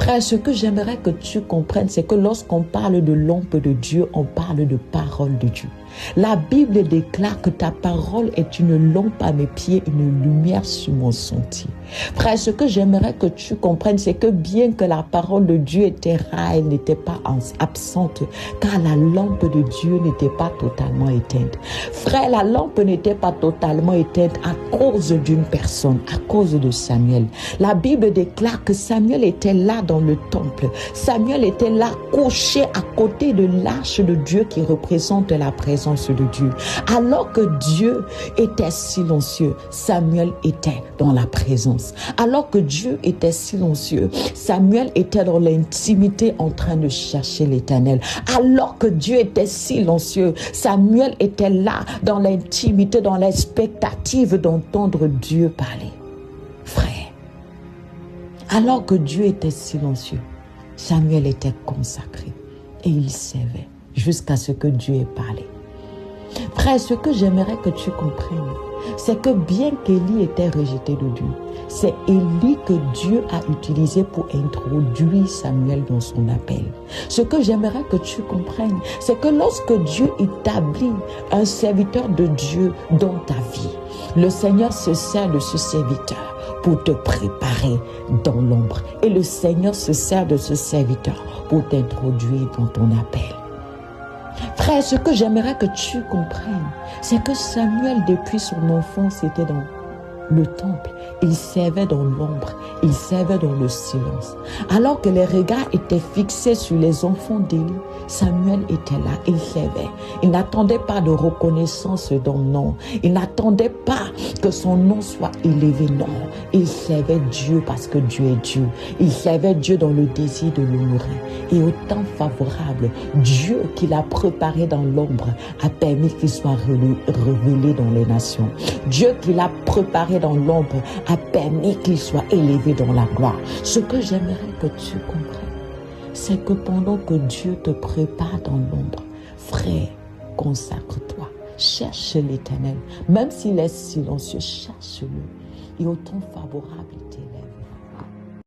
Frère, ce que j'aimerais que tu comprennes, c'est que lorsqu'on parle de lampe de Dieu, on parle de parole de Dieu. La Bible déclare que ta parole est une lampe à mes pieds, une lumière sur mon sentier. Frère, ce que j'aimerais que tu comprennes, c'est que bien que la parole de Dieu était rare, elle n'était pas absente, car la lampe de Dieu n'était pas totalement éteinte. Frère, la lampe n'était pas totalement éteinte à cause d'une personne, à cause de Samuel. La Bible déclare que Samuel était là dans le temple. Samuel était là couché à côté de l'arche de Dieu qui représente la présence de Dieu. Alors que Dieu était silencieux, Samuel était dans la présence. Alors que Dieu était silencieux, Samuel était dans l'intimité en train de chercher l'Éternel. Alors que Dieu était silencieux, Samuel était là dans l'intimité, dans l'expectative d'entendre Dieu parler. Frère, alors que Dieu était silencieux, Samuel était consacré et il servait jusqu'à ce que Dieu ait parlé. Frère, ce que j'aimerais que tu comprennes, c'est que bien qu'Élie était rejeté de Dieu, c'est Élie que Dieu a utilisé pour introduire Samuel dans son appel. Ce que j'aimerais que tu comprennes, c'est que lorsque Dieu établit un serviteur de Dieu dans ta vie, le Seigneur se sert de ce serviteur pour te préparer dans l'ombre. Et le Seigneur se sert de ce serviteur pour t'introduire dans ton appel. Frère, ce que j'aimerais que tu comprennes, c'est que Samuel, depuis son enfance, était dans le temple. Il servait dans l'ombre, il servait dans le silence. Alors que les regards étaient fixés sur les enfants d'Élie, Samuel était là, il servait. Il n'attendait pas de reconnaissance dans le nom. Il n'attendait pas que son nom soit élevé, non. Il servait Dieu parce que Dieu est Dieu. Il servait Dieu dans le désir de l'honorer. Et au temps favorable, Dieu qui l'a préparé dans l'ombre a permis qu'il soit révélé dans les nations. Dieu qui l'a préparé dans l'ombre a permis qu'il soit élevé dans la gloire. Ce que j'aimerais que tu comprennes, c'est que pendant que Dieu te prépare dans l'ombre, frère, consacre-toi, cherche l'Éternel. Même s'il est silencieux, cherche-le. Et au temps favorable, il t'élève.